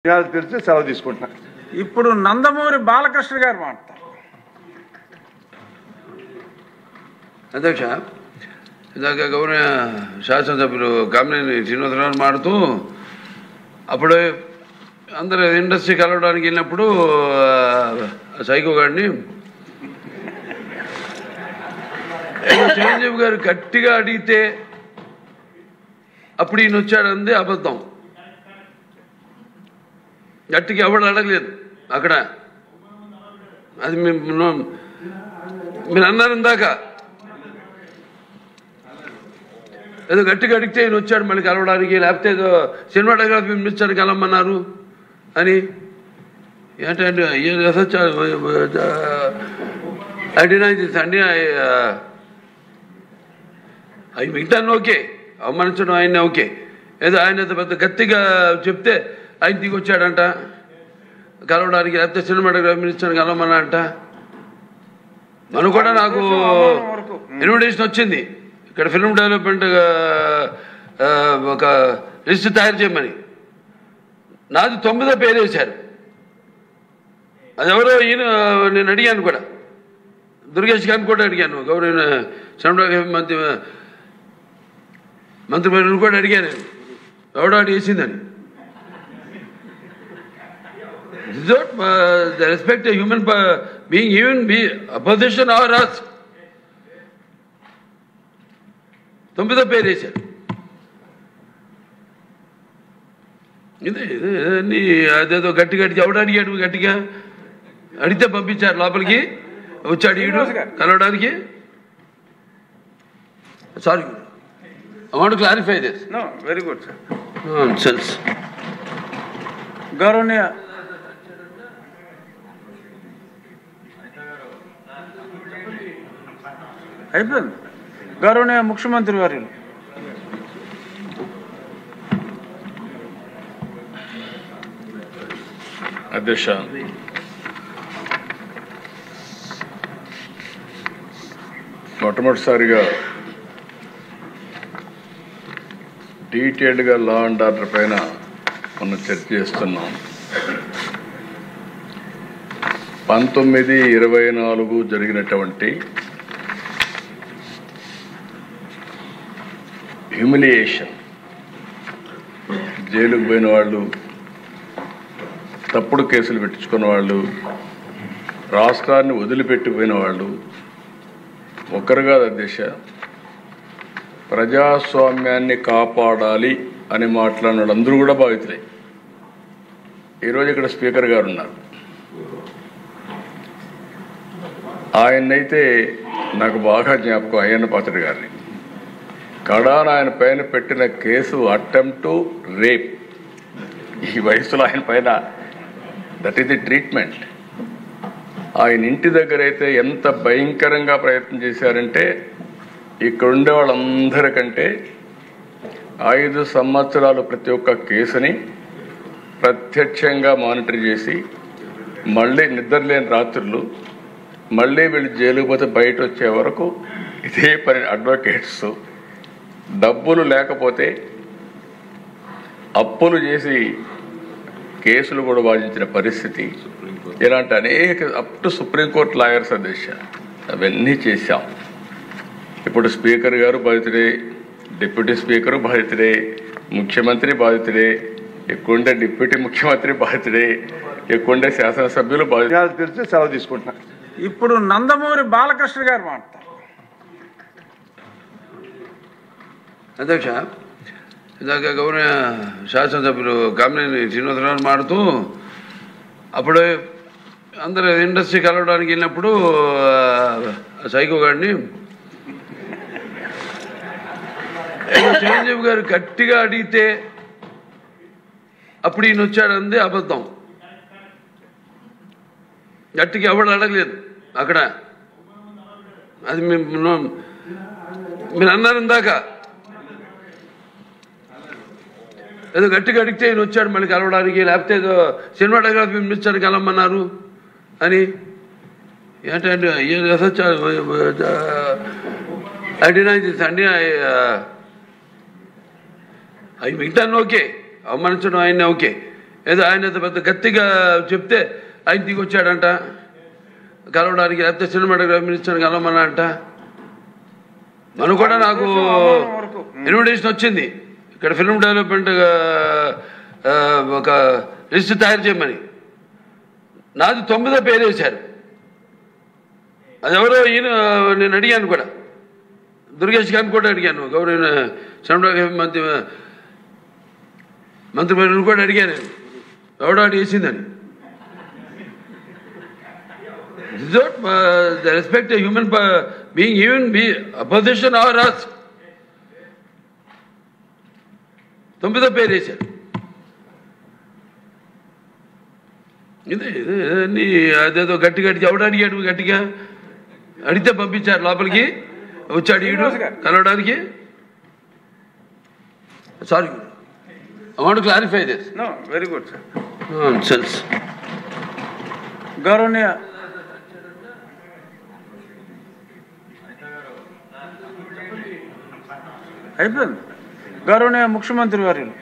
తెలిసి సెలవు తీసుకుంటున్నా. ఇప్పుడు నందమూరి బాలకృష్ణ గారు మాట్లాడతారు. అధ్యక్ష, ఇందాక గౌరవ శాసనసభ్యులు కామినేని శ్రీనివాసరావు మాడుతూ అప్పుడు అందరూ ఇండస్ట్రీ కలవడానికి వెళ్ళినప్పుడు సైకో గారిని చిరంజీవి గారు గట్టిగా అడిగితే అప్పుడు ఈయన వచ్చాడంది అబద్ధం. గట్టిగా ఎవరు అడగలేదు అక్కడ. అది మీరు అన్నారు ఇందాక, ఏదో గట్టిగా అడిగితే ఈయన వచ్చాడు మళ్ళీ కలవడానికి, లేకపోతే ఏదో సినిమాటోగ్రఫీ మినిస్టర్ కలవమన్నారు అని. ఏంటంటే అవి మిగతాన్ని ఓకే, అవమానించడం ఆయన ఓకే, ఏదో ఆయన పెద్ద గట్టిగా చెప్తే ఆయన దిగి వచ్చాడంట కలవడానికి, లేకపోతే సినిమాటోగ్రఫీ మినిస్టర్ కలవమన్నా అంట. మనం కూడా నాకు ఇన్విటేషన్ వచ్చింది ఇక్కడ ఫిల్మ్ డెవలప్మెంట్ ఒక లిస్ట్ తయారు చేయమని. నాది 9వ పేరు వేశారు. అది ఎవరో ఈయన నేను అడిగాను కూడా, దుర్గేష్ గారిని కూడా అడిగాను, గౌరవ సినిమాటోగ్రఫీ మంత్రి కూడా అడిగాను ఎవడో అడి వేసిందని. The respect a human being, even be opposition or us. 9వ పేరు వేశారు. ఇదే అదేదో గట్టిగా ఎవడు అడిగాడు, గట్టిగా అడిగితే పంపించారు లోపలికి, వచ్చాడు ఈడు కలవడానికి. Sorry, I want to clarify this. No, very good, sir. Nonsense. గౌరవనీయ అయిపోయింది. గౌరవనీయ ముఖ్యమంత్రి వర్యులు. అధ్యక్ష, మొట్టమొదటిసారిగా డీటెయిల్డ్గా లా అండ్ ఆర్డర్ పైన మనం చర్చ చేస్తున్నాం. 19/24 జరిగినటువంటి హ్యూమిలియేషన్, జైలుకు పోయిన వాళ్ళు, తప్పుడు కేసులు పెట్టించుకున్న వాళ్ళు, రాష్ట్రాన్ని వదిలిపెట్టిపోయిన వాళ్ళు ఒకరు కాదు అధ్యక్ష. ప్రజాస్వామ్యాన్ని కాపాడాలి అని మాట్లాడిన వాళ్ళందరూ కూడా బాధితులే. ఈరోజు ఇక్కడ స్పీకర్ గారు ఉన్నారు. ఆయన్నైతే నాకు బాగా జ్ఞాపకం, అయ్యన్న పాత్రుడు గారిని. కడాన ఆయన పైన పెట్టిన కేసు అటెంప్ట్ టు రేప్. ఈ వయసులో ఆయన పైన దట్ ఈస్ ది ట్రీట్మెంట్. ఆయన ఇంటి దగ్గర అయితే ఎంత భయంకరంగా ప్రయత్నం చేశారంటే, ఇక్కడ ఉండే వాళ్ళందరికంటే 5 సంవత్సరాలు ప్రతి ఒక్క కేసుని ప్రత్యక్షంగా మానిటర్ చేసి, మళ్ళీ నిద్రలేని రాత్రులు, మళ్ళీ వీళ్ళు జైలుకు పోతే బయట వచ్చే వరకు ఇదే పని. అడ్వకేట్స్ డబ్బులు లేకపోతే అప్పులు చేసి కేసులు కూడా వాదించిన పరిస్థితి. ఇలాంటి అనేక అప్ టు సుప్రీంకోర్టు లాయర్స్ అధ్యక్ష, అవన్నీ చేశాం. ఇప్పుడు స్పీకర్ గారు బాధితుడే, డిప్యూటీ స్పీకరు బాధితుడే, ముఖ్యమంత్రి బాధితుడే, ఎక్కువండే డిప్యూటీ ముఖ్యమంత్రి బాధితుడే, ఎక్కువండే శాసనసభ్యులు బాధితుడే. తెలిసి సెలవు తీసుకుంటున్నా. ఇప్పుడు నందమూరి బాలకృష్ణ గారు మాట్లాడతారు. అధ్యక్ష, ఇందాక గౌరవ శాసనసభ్యులు కామినేని శ్రీనివాసరావు మాడుతూ అప్పుడు అందరూ ఇండస్ట్రీ కలవడానికి వెళ్ళినప్పుడు సైకో గారిని చిరంజీవి గారు గట్టిగా అడిగితే అప్పుడు ఈయన వచ్చాడంది అబద్ధం. గట్టిగా ఎవడు అడగలేదు అక్కడ. అది మీరు అన్నారు ఇందాక, ఏదో గట్టిగా అడిగితే ఈయన వచ్చాడు మళ్ళీ కలవడానికి, లేకపోతే ఏదో సినిమాటోగ్రఫీ మినిస్టర్ కలవమన్నారు అని. ఏంటంటే అవి మిగతాన్ని ఓకే, అవమానించడం ఆయన ఓకే, ఏదో ఆయన పెద్ద గట్టిగా చెప్తే ఆయన దిగి వచ్చాడంట కలవడానికి, లేకపోతే సినిమాటోగ్రఫీ మినిస్టర్ని కలవమన్నా అంట. మనం కూడా నాకు ఇన్విటేషన్ వచ్చింది ఇక్కడ ఫిల్మ్ డెవలప్మెంట్ ఒక లిస్ట్ తయారు చేయమని. నాది 9వ పేరు వేశారు. అది ఎవరో ఈయన నేను అడిగాను కూడా, దుర్గేష్ గారిని కూడా అడిగాను, గౌరవ సినిమాటోగ్రఫీ మంత్రివర్యులు కూడా అడిగాను ఎవడో వేసిందని. The respect a human being, even be opposition or us. 9వ పేరు వేశారు. ఇదే అదేదో గట్టి ఎవడు అడిగాడు, గట్టిగా అడిగితే పంపించారు లోపలికి, వచ్చాడు ఈడు కలవడానికి. Sorry, I want to clarify this. No, very good, sir. Nonsense. గౌరవనీయ అయిపోయింది. గౌరవనీయ ముఖ్యమంత్రి వర్యులు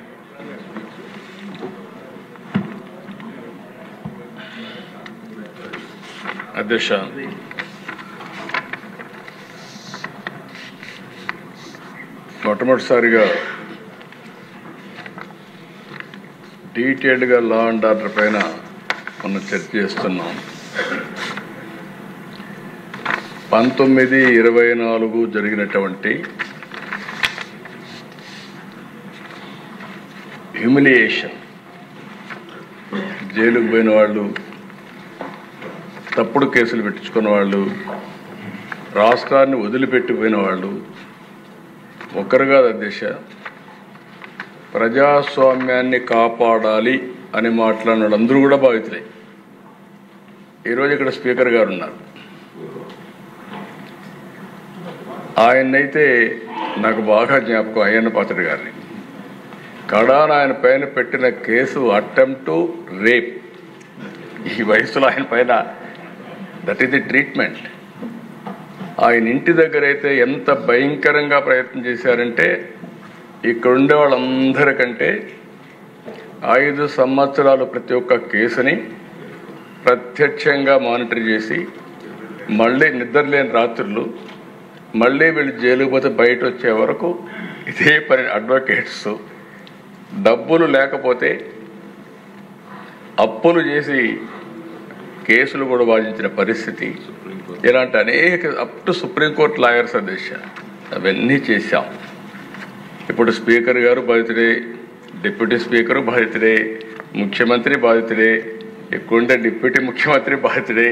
అధ్యక్ష, మొట్టమొదటిసారిగా డీటెయిల్డ్గా లా అండ్ ఆర్డర్ పైన మనం చర్చ చేస్తున్నాం. 19/24 జరిగినటువంటి హ్యూమిలియేషన్, జైలుకు పోయిన వాళ్ళు, తప్పుడు కేసులు పెట్టించుకున్న వాళ్ళు, రాష్ట్రాన్ని వదిలిపెట్టిపోయిన వాళ్ళు ఒక్కరు కాదు అధ్యక్ష. ప్రజాస్వామ్యాన్ని కాపాడాలి అని మాట్లాడిన వాళ్ళందరూ కూడా బాధితులే. ఈరోజు ఇక్కడ స్పీకర్ గారు ఉన్నారు. ఆయన్నైతే నాకు బాగా జ్ఞాపకం, అయ్యన్న పాత్రుడు గారిని. కడాన ఆయన పైన పెట్టిన కేసు అటెంప్ట్ టు రేప్. ఈ వయసులో ఆయన పైన దట్ ఈస్ ది ట్రీట్మెంట్. ఆయన ఇంటి దగ్గర అయితే ఎంత భయంకరంగా ప్రయత్నం చేశారంటే, ఇక్కడ ఉండే వాళ్ళందరికంటే 5 సంవత్సరాలు ప్రతి ఒక్క కేసుని ప్రత్యక్షంగా మానిటర్ చేసి, మళ్ళీ నిద్రలేని రాత్రులు, మళ్ళీ వీళ్ళు జైలుకు పోతే బయట వచ్చే వరకు ఇదే పని. అడ్వకేట్స్ డబ్బులు లేకపోతే అప్పులు చేసి కేసులు కూడా వాదించిన పరిస్థితి. ఇలాంటి అనేక అప్ టు సుప్రీంకోర్టు లాయర్స్ అధ్యక్ష అవన్నీ చేశాం. ఇప్పుడు స్పీకర్ గారు బాధితుడే, డిప్యూటీ స్పీకరు బాధితుడే, ముఖ్యమంత్రి బాధితుడే, ఎక్కువండే డిప్యూటీ ముఖ్యమంత్రి బాధితుడే,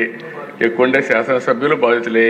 ఎక్కువండే శాసనసభ్యులు బాధితులే.